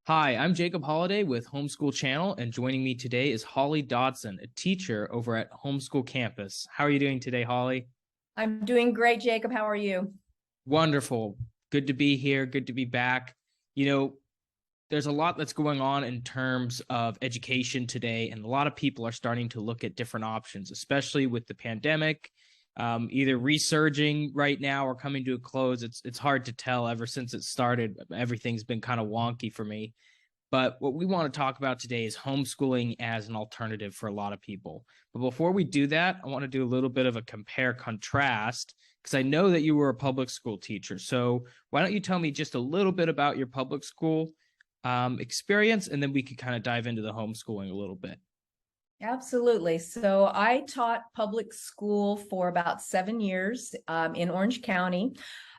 Hi, I'm Jacob Holliday with HomeSchool Channel, and joining me today is Holly Dodson, a teacher over at HomeSchool Campus. How are you doing today, Holly? I'm doing great, Jacob. How are you? Wonderful. Good to be here. Good to be back. You know, there's a lot that's going on in terms of education today, and a lot of people are starting to look at different options, especially with the pandemic, either resurging right now or coming to a close. It's hard to tell. Ever since it started, everything's been kind of wonky for me. But what we want to talk about today is homeschooling as an alternative for a lot of people. But before we do that, I want to do a little bit of a compare contrast because I know that you were a public school teacher. So why don't you tell me just a little bit about your public school experience, and then we could kind of dive into the homeschooling a little bit. Absolutely. So I taught public school for about 7 years in Orange County.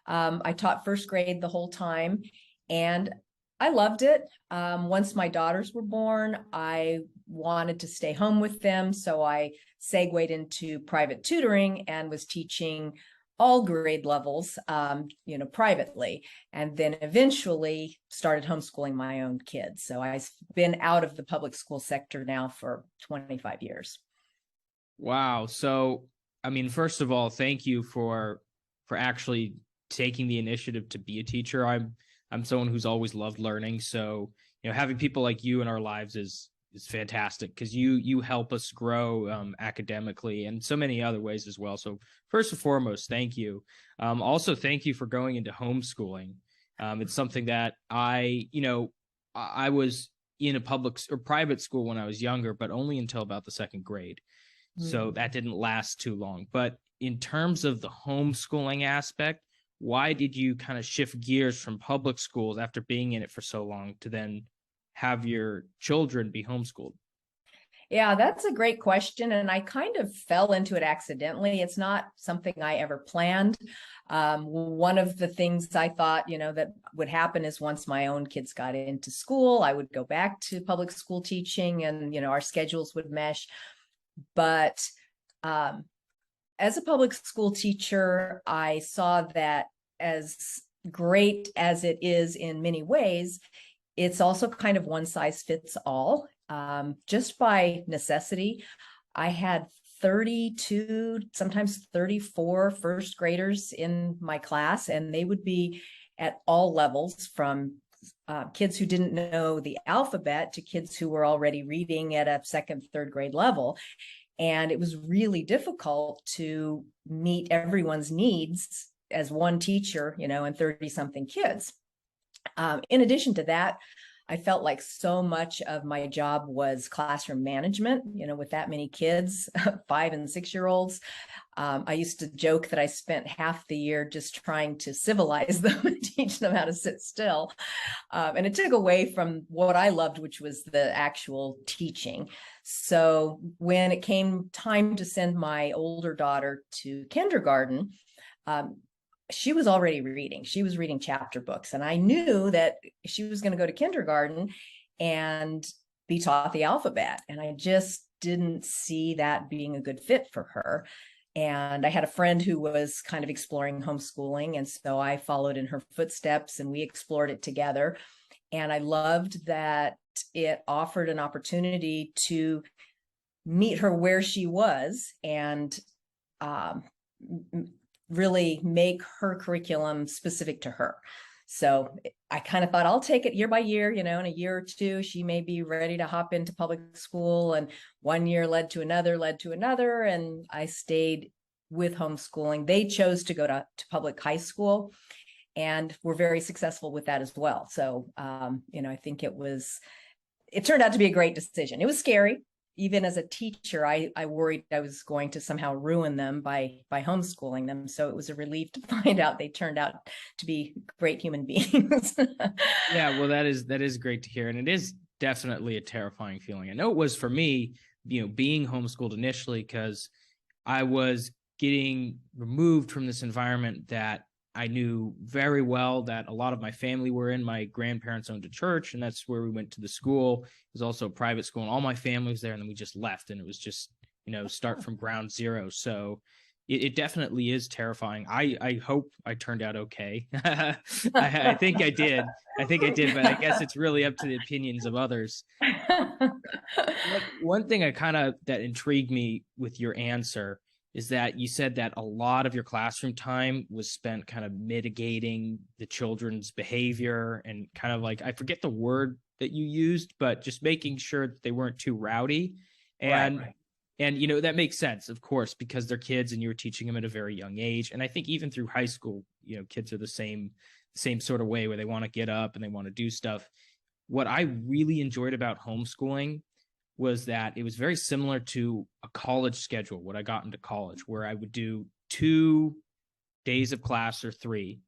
I taught first grade the whole time, and I loved it. Once my daughters were born, I wanted to stay home with them, so I segued into private tutoring and was teaching all grade levels, privately, and then eventually started homeschooling my own kids. So I've been out of the public school sector now for 25 years. Wow. So, I mean, first of all, thank you for actually taking the initiative to be a teacher. I'm someone who's always loved learning. So, having people like you in our lives is fantastic because you help us grow academically and so many other ways as well. So, first and foremost, thank you. Also, thank you for going into homeschooling. It's something that I was in a public or private school when I was younger, but only until about the second grade. So that didn't last too long. But in terms of the homeschooling aspect, why did you kind of shift gears from public schools after being in it for so long to then have your children be homeschooled? Yeah, that's a great question. And I kind of fell into it accidentally. It's not something I ever planned. One of the things I thought, that would happen is once my own kids got into school, I would go back to public school teaching and, our schedules would mesh. But as a public school teacher, I saw that as great as it is in many ways, it's also kind of one size fits all. Just by necessity, I had 32, sometimes 34 first graders in my class, and they would be at all levels from kids who didn't know the alphabet to kids who were already reading at a second, third grade level. And it was really difficult to meet everyone's needs as one teacher, and 30 something kids. In addition to that, I felt like so much of my job was classroom management, with that many kids, 5 and 6 year olds. I used to joke that I spent half the year just trying to civilize them and teach them how to sit still. And it took away from what I loved, which was the actual teaching. So when it came time to send my older daughter to kindergarten, she was already reading. She was reading chapter books. And I knew that she was going to go to kindergarten and be taught the alphabet. And I just didn't see that being a good fit for her. And I had a friend who was kind of exploring homeschooling. And so I followed in her footsteps and we explored it together. And I loved that it offered an opportunity to meet her where she was and really make her curriculum specific to her. So I kind of thought I'll take it year by year, in a year or two, she may be ready to hop into public school. And one year led to another. And I stayed with homeschooling. They chose to go to public high school and were very successful with that as well. So, I think it turned out to be a great decision. It was scary. Even as a teacher, I worried I was going to somehow ruin them by homeschooling them. So it was a relief to find out they turned out to be great human beings. Yeah, well, that is great to hear, and it is definitely a terrifying feeling. I know it was for me, being homeschooled initially because I was getting removed from this environment that I knew very well, that a lot of my family were in. My grandparents owned a church, and that's where we went to the school. It was also a private school, and all my family was there, and then we just left, and it was just, start from ground zero. So it definitely is terrifying. I hope I turned out okay. I think I did. I think I did, but I guess it's really up to the opinions of others. One thing I kind of that intrigued me with your answer is that you said that a lot of your classroom time was spent kind of mitigating the children's behavior and kind of like, I forget the word that you used, but just making sure that they weren't too rowdy. And Right. and you know, that makes sense, of course, because they're kids and you were teaching them at a very young age. And I think even through high school, you know, kids are the same sort of way where they want to get up and they want to do stuff. What I really enjoyed about homeschooling was that it was very similar to a college schedule, when I got into college, where I would do 2 days of class or 3.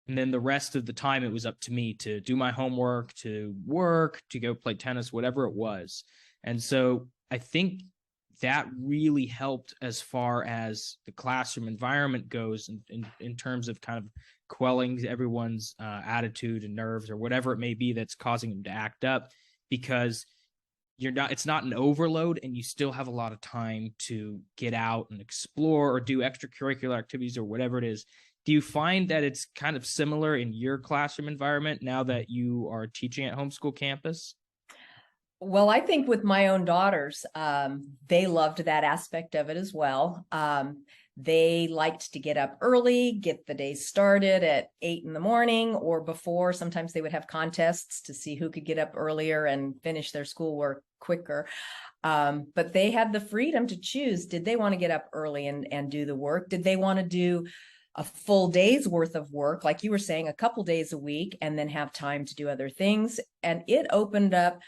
And then the rest of the time, it was up to me to do my homework, to work, to go play tennis, whatever it was. And so I think that really helped as far as the classroom environment goes in terms of kind of quelling everyone's attitude and nerves or whatever it may be that's causing them to act up, because it's not an overload and you still have a lot of time to get out and explore or do extracurricular activities or whatever it is. Do you find that it's kind of similar in your classroom environment now that you are teaching at Homeschool Campus? Well, I think with my own daughters, they loved that aspect of it as well. They liked to get up early, get the day started at 8 in the morning or before. Sometimes they would have contests to see who could get up earlier and finish their schoolwork quicker. But they had the freedom to choose. Did they want to get up early and do the work? Did they want to do a full day's worth of work, like you were saying, a couple days a week, and then have time to do other things? And it opened up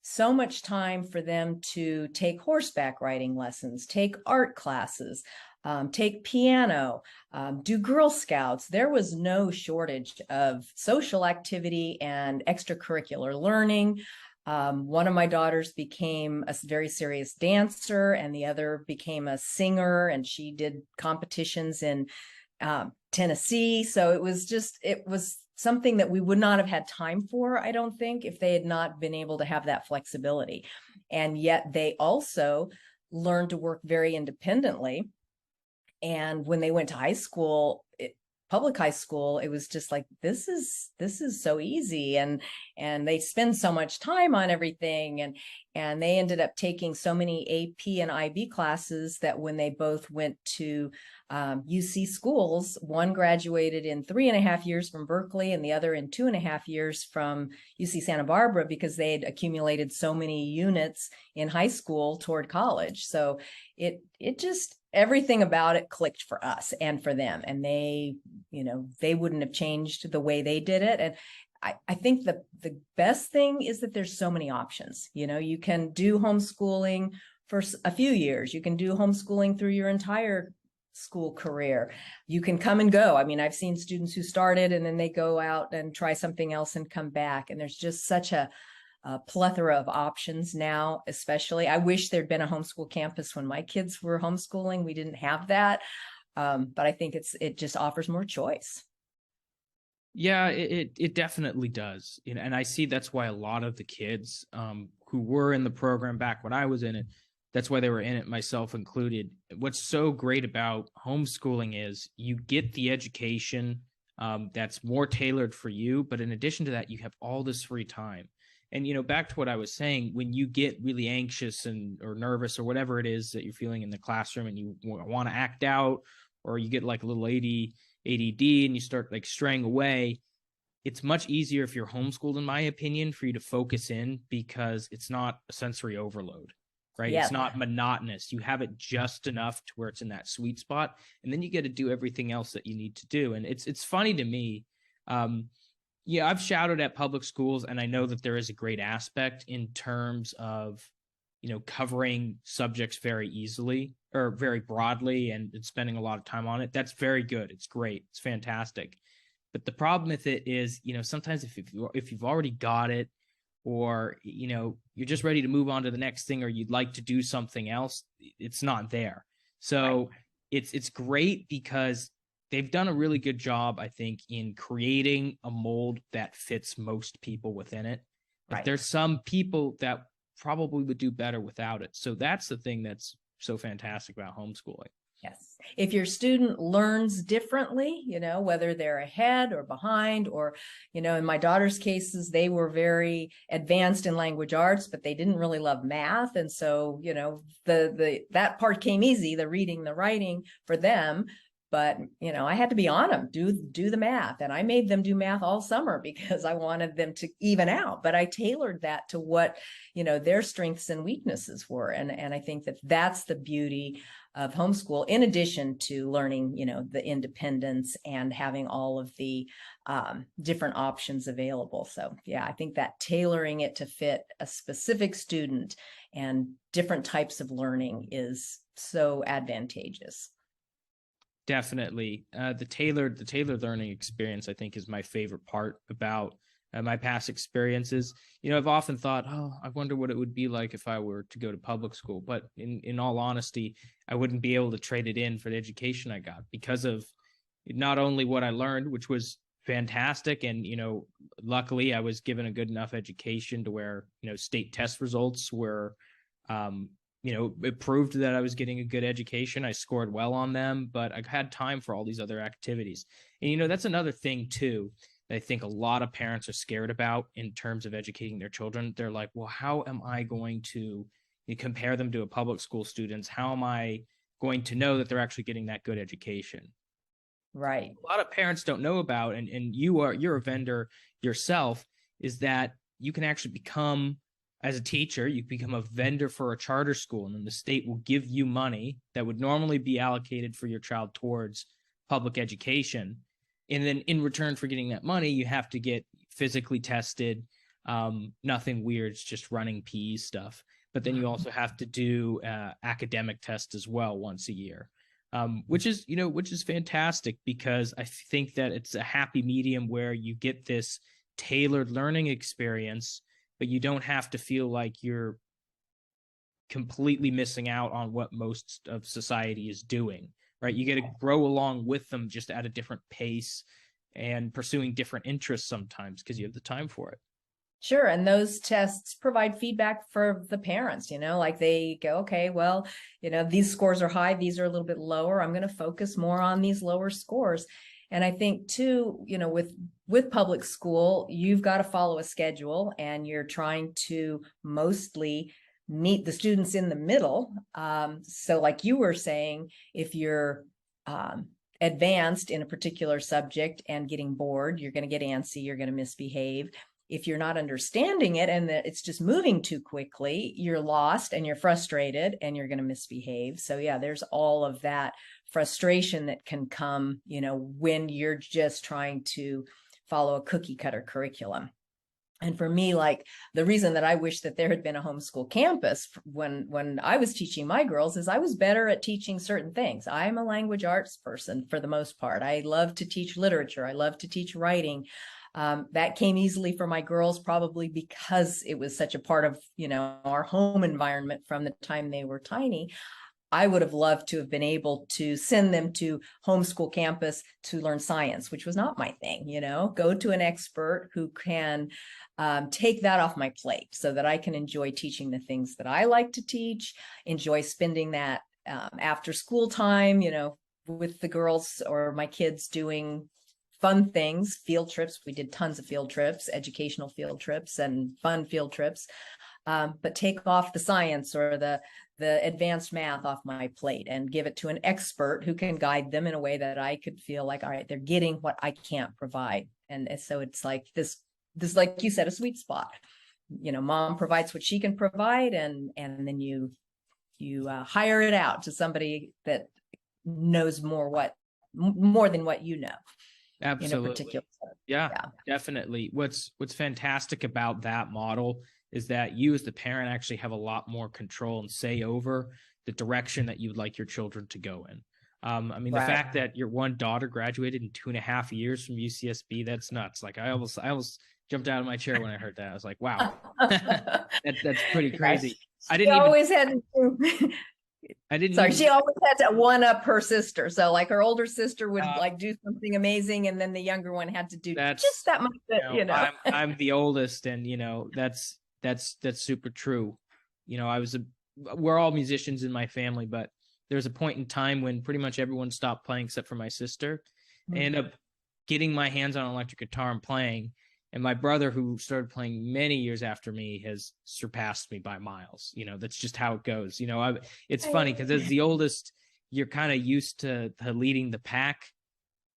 so much time for them to take horseback riding lessons, take art classes, take piano, do Girl Scouts. There was no shortage of social activity and extracurricular learning. One of my daughters became a very serious dancer, and the other became a singer, and she did competitions in Tennessee. So it was something that we would not have had time for, I don't think, if they had not been able to have that flexibility. And yet they also learned to work very independently. And when they went to high school, public high school, it was just like, this is so easy. And they spend so much time on everything. And they ended up taking so many AP and IB classes that when they both went to UC schools, one graduated in 3.5 years from Berkeley and the other in 2.5 years from UC Santa Barbara, because they had accumulated so many units in high school toward college. So it just, everything about it clicked for us and for them. And they wouldn't have changed the way they did it. And I think the best thing is that there's so many options. You can do homeschooling for a few years. You can do homeschooling through your entire school career. You can come and go. I mean, I've seen students who started and then they go out and try something else and come back. And there's just such a plethora of options now, especially. I wish there'd been a homeschool campus when my kids were homeschooling. We didn't have that. But I think it just offers more choice. Yeah, it definitely does. And I see that's why a lot of the kids who were in the program back when I was in it, that's why they were in it, myself included. What's so great about homeschooling is you get the education that's more tailored for you. But in addition to that, you have all this free time. And, back to what I was saying, when you get really anxious or nervous or whatever it is that you're feeling in the classroom and you want to act out, or you get like a little ADD and you start like straying away, it's much easier if you're homeschooled, in my opinion, for you to focus in, because it's not a sensory overload, right? Yeah. It's not monotonous. You have it just enough to where it's in that sweet spot, and then you get to do everything else that you need to do. And it's funny to me. Yeah, I've shouted at public schools, and I know that there is a great aspect in terms of, covering subjects very easily or very broadly and spending a lot of time on it. That's very good. It's great. It's fantastic. But the problem with it is, sometimes if you've already got it, or, you're just ready to move on to the next thing, or you'd like to do something else, it's not there. So it's great because they've done a really good job, I think, in creating a mold that fits most people within it. But there's some people that probably would do better without it. So that's the thing that's so fantastic about homeschooling. Yes. If your student learns differently, whether they're ahead or behind, or, in my daughter's cases, they were very advanced in language arts, but they didn't really love math. And so, that part came easy, the reading, the writing for them. But, I had to be on them, do the math. And I made them do math all summer because I wanted them to even out. But I tailored that to what, their strengths and weaknesses were. And I think that that's the beauty of homeschool, in addition to learning, the independence and having all of the different options available. So yeah, I think that tailoring it to fit a specific student and different types of learning is so advantageous. Definitely. The tailored learning experience, I think, is my favorite part about my past experiences. I've often thought, oh, I wonder what it would be like if I were to go to public school. But in all honesty, I wouldn't be able to trade it in for the education I got, because of not only what I learned, which was fantastic. And, luckily I was given a good enough education to where, state test results were, it proved that I was getting a good education. I scored well on them, but I had time for all these other activities. And, that's another thing too, that I think a lot of parents are scared about in terms of educating their children. They're like, well, how am I going to compare them to a public school students? How am I going to know that they're actually getting that good education? Right. A lot of parents don't know about, and you're a vendor yourself, is that you can actually become, as a teacher, you become a vendor for a charter school, and then the state will give you money that would normally be allocated for your child towards public education. And then in return for getting that money, you have to get physically tested. Nothing weird, it's just running PE stuff. But then you also have to do academic tests as well once a year, which is fantastic, because I think that it's a happy medium where you get this tailored learning experience, but you don't have to feel like you're completely missing out on what most of society is doing, right? You get to grow along with them, just at a different pace and pursuing different interests sometimes because you have the time for it. Sure. And those tests provide feedback for the parents, like they go, okay, well, these scores are high, these are a little bit lower. I'm going to focus more on these lower scores. And I think too, with public school, you've got to follow a schedule, and you're trying to mostly meet the students in the middle. So like you were saying, if you're advanced in a particular subject and getting bored, you're going to get antsy, you're going to misbehave. If you're not understanding it and that it's just moving too quickly, you're lost and you're frustrated and you're going to misbehave. So yeah, there's all of that frustration that can come, when you're just trying to follow a cookie cutter curriculum. And for me, like, the reason that I wish that there had been a homeschool campus when I was teaching my girls is I was better at teaching certain things. I'm a language arts person for the most part. I love to teach literature. I love to teach writing. That came easily for my girls, probably because it was such a part of, our home environment from the time they were tiny. I would have loved to have been able to send them to HomeSchool Campus to learn science, which was not my thing, go to an expert who can take that off my plate so that I can enjoy teaching the things that I like to teach, enjoy spending that after school time, with the girls or my kids doing fun things, field trips. We did tons of field trips, educational field trips and fun field trips, but take off the science or the advanced math off my plate and give it to an expert who can guide them in a way that I could feel like, all right, they're getting what I can't provide. And so it's like this, like you said, a sweet spot. Mom provides what she can provide, and then you hire it out to somebody that knows more than what you know. Absolutely. Yeah, definitely. What's fantastic about that model is that you as the parent actually have a lot more control and say over the direction that you would like your children to go in. The fact that your one daughter graduated in 2.5 years from UCSB, that's nuts. Like I almost jumped out of my chair when I heard that. I was like, wow, that's pretty crazy. She always had to one up her sister. So like her older sister would do something amazing, and then the younger one had to do just that much. I'm the oldest, and that's super true. We're all musicians in my family, but there's a point in time when pretty much everyone stopped playing except for my sister. I ended up getting my hands on an electric guitar and playing. And my brother, who started playing many years after me, has surpassed me by miles. That's just how it goes. It's funny because as the oldest, you're kind of used to leading the pack,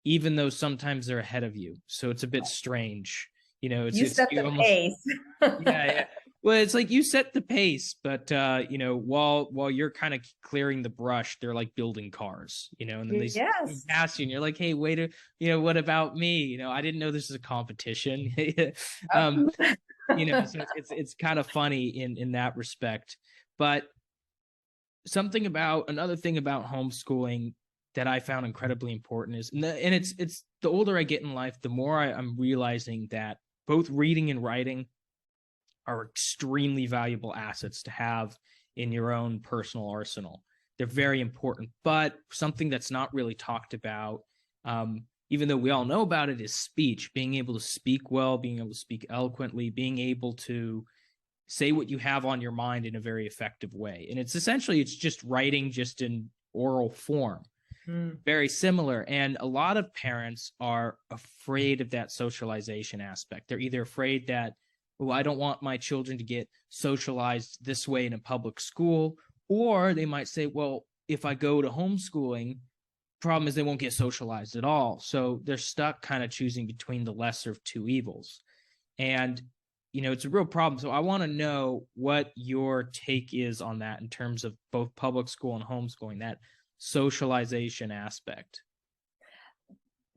even though sometimes they're ahead of you. So it's a bit strange. You set the pace. Yeah. Well, it's like you set the pace, but while you're kind of clearing the brush, they're like building cars, and then they pass you, and you're like, hey, wait, what about me? I didn't know this is a competition. So it's kind of funny in that respect. But another thing about homeschooling that I found incredibly important is, and it's the older I get in life, the more I'm realizing that both reading and writing are extremely valuable assets to have in your own personal arsenal. They're very important, but something that's not really talked about, even though we all know about it, is speech. Being able to speak well, being able to speak eloquently, being able to say what you have on your mind in a very effective way. And it's just writing just in oral form. Very similar. And a lot of parents are afraid of that socialization aspect. They're either afraid that, oh, I don't want my children to get socialized this way in a public school, or they might say, well, if I go to homeschooling, problem is they won't get socialized at all. So they're stuck kind of choosing between the lesser of two evils. And, it's a real problem. So I want to know what your take is on that in terms of both public school and homeschooling, that socialization aspect.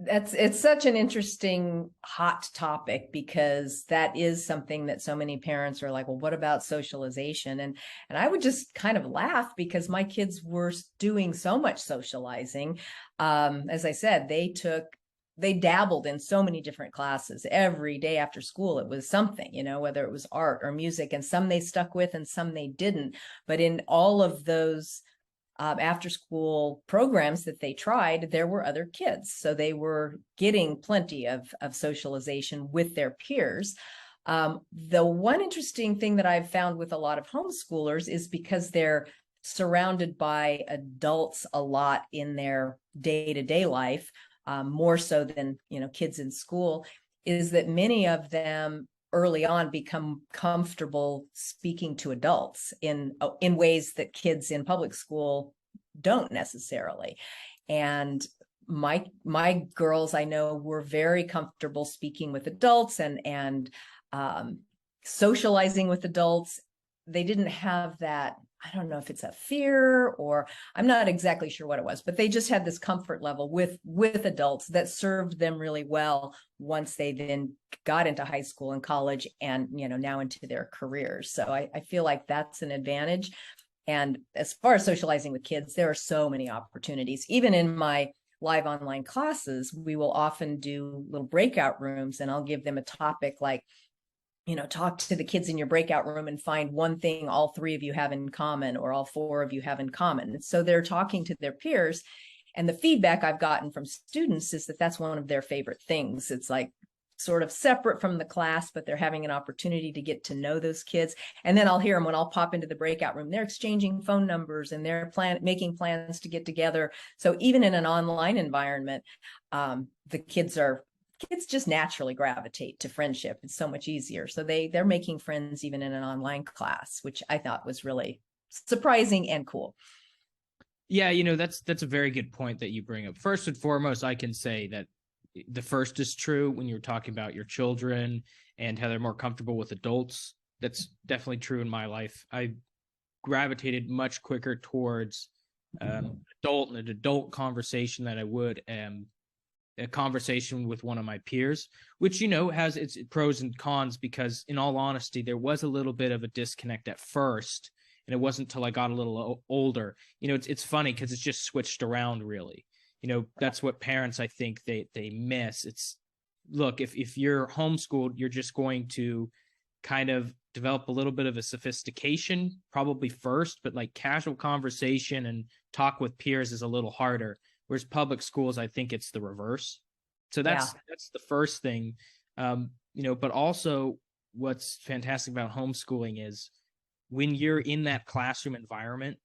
It's such an interesting hot topic, because that is something that so many parents are like, well, what about socialization? And I would just kind of laugh, because my kids were doing so much socializing. As I said, they dabbled in so many different classes. Every day after school, it was something, whether it was art or music, and some they stuck with and some they didn't. But in all of those after school programs that they tried, there were other kids. So they were getting plenty of socialization with their peers. The one interesting thing that I've found with a lot of homeschoolers is, because they're surrounded by adults a lot in their day-to-day life, more so than, kids in school, is that many of them early on become comfortable speaking to adults in ways that kids in public school don't necessarily. And my girls, I know, were very comfortable speaking with adults and socializing with adults. They didn't have that, I don't know if it's a fear, or I'm not exactly sure what it was, but they just had this comfort level with adults that served them really well once they then got into high school and college, and now into their careers. So I feel like that's an advantage. And as far as socializing with kids, there are so many opportunities. Even in my live online classes, we will often do little breakout rooms, and I'll give them a topic like, talk to the kids in your breakout room and find one thing all three of you have in common, or all four of you have in common. So they're talking to their peers. And the feedback I've gotten from students is that that's one of their favorite things. It's like sort of separate from the class, but they're having an opportunity to get to know those kids. And then I'll hear them when I'll pop into the breakout room. They're exchanging phone numbers, and they're making plans to get together. So even in an online environment, the kids just naturally gravitate to friendship. It's so much easier. So they're making friends even in an online class, which I thought was really surprising and cool. Yeah, that's a very good point that you bring up. First and foremost, I can say that the first is true when you're talking about your children and how they're more comfortable with adults. That's definitely true in my life. I gravitated much quicker towards an adult conversation than I would a conversation with one of my peers, which, has its pros and cons, because in all honesty, there was a little bit of a disconnect at first, and it wasn't until I got a little older. It's funny because it's just switched around, really. That's what parents, I think, they miss. It's, look, if you're homeschooled, you're just going to kind of develop a little bit of a sophistication probably first, but like casual conversation and talk with peers is a little harder. Whereas public schools, I think it's the reverse. So that's the first thing. But also what's fantastic about homeschooling is when you're in that classroom environment,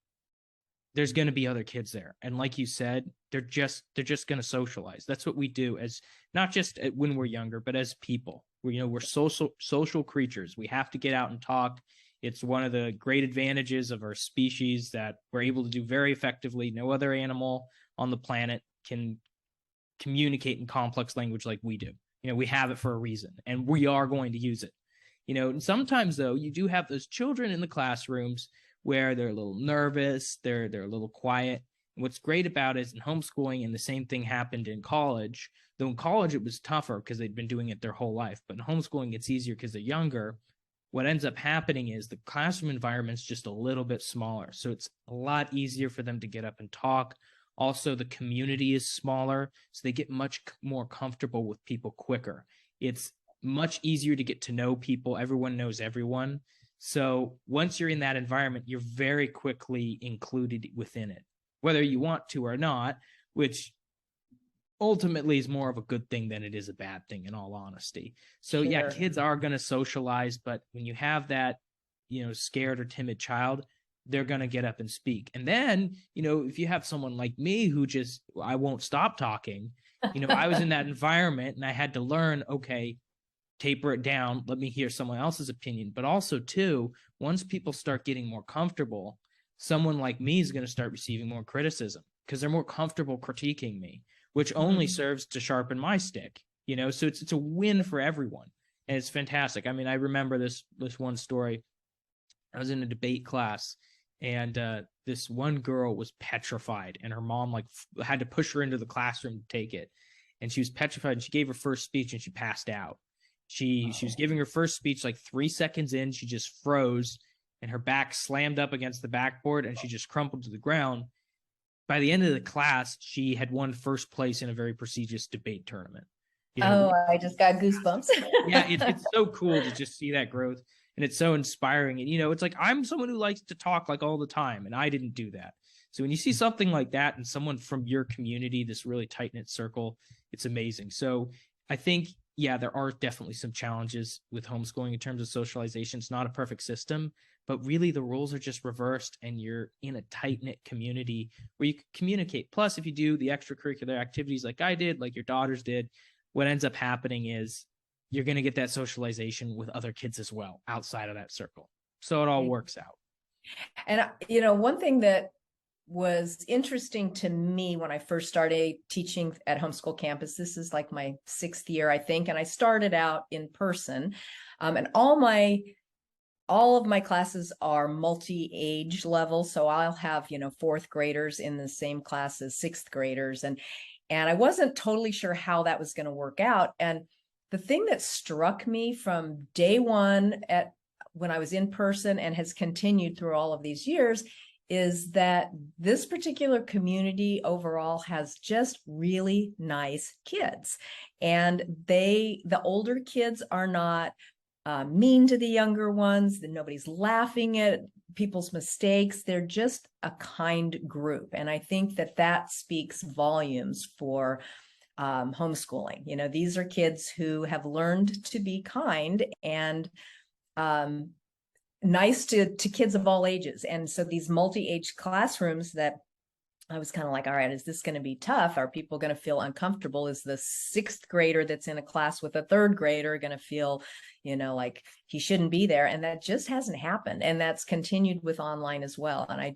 there's going to be other kids there. And like you said, they're just going to socialize. That's what we do, as not just when we're younger, but as people. We're social creatures. We have to get out and talk. It's one of the great advantages of our species that we're able to do very effectively. No other animal on the planet can communicate in complex language like we do. We have it for a reason, and we are going to use it. And sometimes, though, you do have those children in the classrooms where they're a little nervous, they're a little quiet. And what's great about it is in homeschooling, and the same thing happened in college, though in college it was tougher because they'd been doing it their whole life. But in homeschooling, it's easier because they're younger. What ends up happening is the classroom environment's just a little bit smaller. So it's a lot easier for them to get up and talk. Also, the community is smaller, so they get much more comfortable with people quicker. It's much easier to get to know people. Everyone knows everyone. So once you're in that environment, you're very quickly included within it, whether you want to or not, which ultimately is more of a good thing than it is a bad thing, in all honesty. So Sure. yeah, kids are going to socialize, but when you have that, scared or timid child, they're going to get up and speak. And then, if you have someone like me who I won't stop talking, I was in that environment and I had to learn, okay, taper it down, let me hear someone else's opinion. But also, too, once people start getting more comfortable, someone like me is going to start receiving more criticism because they're more comfortable critiquing me, which only serves to sharpen my stick. So it's a win for everyone, and it's fantastic. I mean, I remember this one story. I was in a debate class, and this one girl was petrified, and her mom had to push her into the classroom to take it, and she was petrified. And she gave her first speech, and she passed out. She was giving her first speech 3 seconds in, she just froze, and her back slammed up against the backboard, and she just crumpled to the ground. By the end of the class, she had won first place in a very prestigious debate tournament. I just got goosebumps. Yeah, it's so cool to just see that growth, and it's so inspiring. And it's like, I'm someone who likes to talk all the time, and I didn't do that. So when you see something like that and someone from your community, this really tight-knit circle, it's amazing. So I think, yeah, there are definitely some challenges with homeschooling in terms of socialization. It's not a perfect system, but really the roles are just reversed, and you're in a tight-knit community where you can communicate. Plus, if you do the extracurricular activities like I did, like your daughters did, what ends up happening is you're going to get that socialization with other kids as well outside of that circle. So it all works out. And, one thing that was interesting to me when I first started teaching at HomeSchool Campus, this is my 6th year, I think, and I started out in person, and all of my classes are multi-age level. So I'll have, 4th graders in the same class as 6th graders. And I wasn't totally sure how that was going to work out. And the thing that struck me from day one when I was in person and has continued through all of these years is that this particular community overall has just really nice kids. And the older kids are not mean to the younger ones. Nobody's laughing at people's mistakes. They're just a kind group. And I think that speaks volumes for homeschooling. These are kids who have learned to be kind and nice to kids of all ages. And so these multi-age classrooms that I was kind of like, all right, is this going to be tough? Are people going to feel uncomfortable? Is the 6th grader that's in a class with a 3rd grader going to feel, like he shouldn't be there? And that just hasn't happened. And that's continued with online as well. And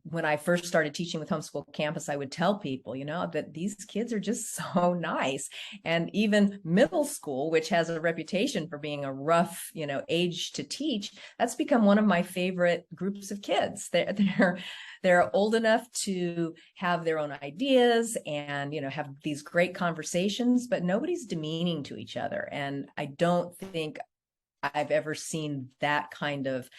when I first started teaching with HomeSchool Campus, I would tell people, that these kids are just so nice. And even middle school, which has a reputation for being a rough, age to teach, that's become one of my favorite groups of kids. They're old enough to have their own ideas and, have these great conversations, but nobody's demeaning to each other. And I don't think I've ever seen that kind of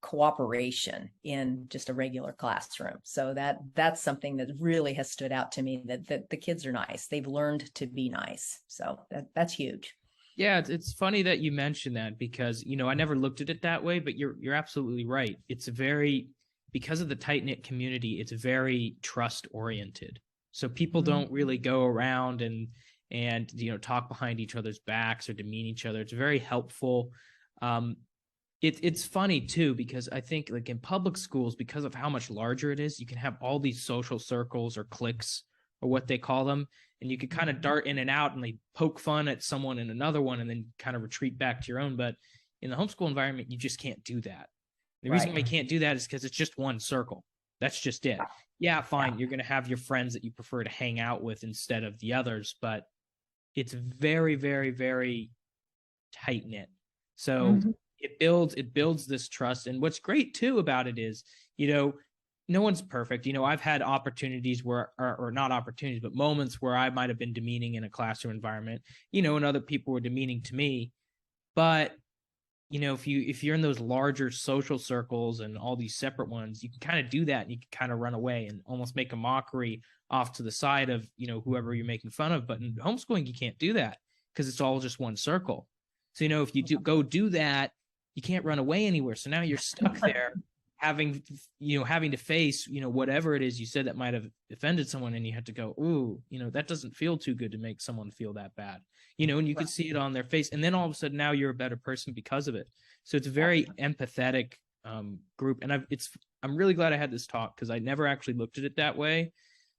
cooperation in just a regular classroom. So that's something that really has stood out to me, that the kids are nice. They've learned to be nice. So that's huge. Yeah, it's funny that you mentioned that because, I never looked at it that way, but you're absolutely right. It's because of the tight-knit community, it's very trust oriented. So people don't really go around and talk behind each other's backs or demean each other. It's very helpful. It's funny too, because I think like in public schools, because of how much larger it is, you can have all these social circles or cliques or what they call them, and you could kind of dart in and out and like poke fun at someone in another one and then kind of retreat back to your own. But in the homeschool environment, you just can't do that. The reason why you can't do that is because it's just one circle. That's just it. Yeah, fine. You're going to have your friends that you prefer to hang out with instead of the others, but it's very, very, very tight knit. So it builds this trust. And what's great too about it is, no one's perfect. I've had opportunities where, or not opportunities, but moments where I might have been demeaning in a classroom environment, and other people were demeaning to me. But if you're in those larger social circles and all these separate ones, you can kind of do that, and you can kind of run away and almost make a mockery off to the side of whoever you're making fun of. But in homeschooling, you can't do that because it's all just one circle. So if you do that, you can't run away anywhere. So now you're stuck there, having to face whatever it is you said that might have offended someone, and you have to go, ooh, that doesn't feel too good to make someone feel that bad. And you can see it on their face, and then all of a sudden now you're a better person because of it. So it's a very empathetic group, and I'm really glad I had this talk because I never actually looked at it that way.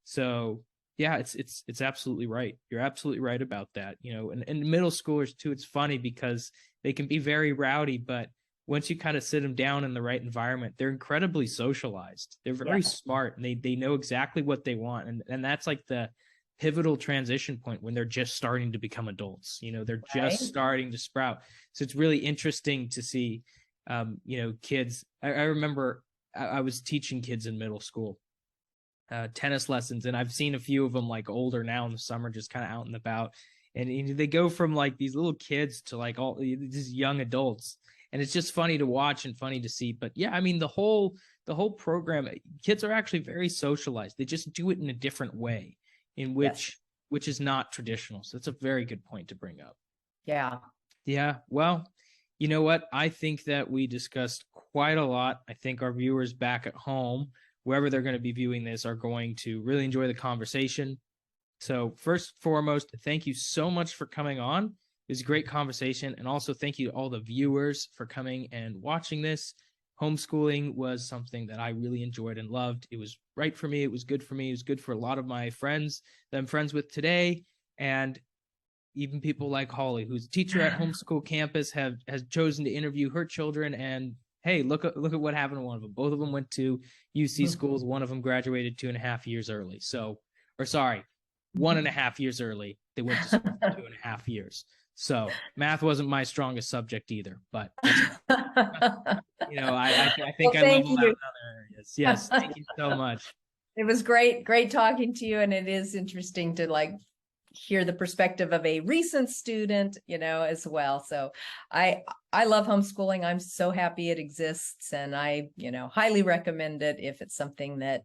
So yeah, it's absolutely right. You're absolutely right about that. And middle schoolers too. It's funny because they can be very rowdy, but once you kind of sit them down in the right environment, they're incredibly socialized. They're very smart, and they know exactly what they want, and that's like the pivotal transition point when they're just starting to become adults. They're just starting to sprout. So it's really interesting to see, kids. I remember I was teaching kids in middle school tennis lessons, and I've seen a few of them like older now in the summer, just kind of out and about, and they go from like these little kids to like all these young adults, and it's just funny to watch and funny to see. But yeah, I mean the whole program, kids are actually very socialized. They just do it in a different way, in which is not traditional. So it's a very good point to bring up. Yeah. Well, you know what? I think that we discussed quite a lot. I think our viewers back at home, wherever they're going to be viewing this, are going to really enjoy the conversation. So first and foremost, thank you so much for coming on. It was a great conversation. And also thank you to all the viewers for coming and watching this. Homeschooling was something that I really enjoyed and loved. It was right for me. It was good for me. It was good for a lot of my friends that I'm friends with today. And even people like Holly, who's a teacher at HomeSchool Campus, has chosen to interview her children. And hey, look at what happened to one of them. Both of them went to UC schools. One of them graduated 2.5 years early. 1.5 years early. They went to school for 2.5 years. So math wasn't my strongest subject either, but I think I leveled out in other areas. Yes, thank you so much. It was great talking to you, and it is interesting to hear the perspective of a recent student, as well. So I love homeschooling. I'm so happy it exists, and I, highly recommend it if it's something that,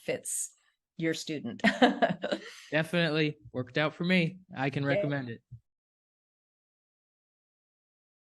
fits your student. Definitely worked out for me. I can recommend it.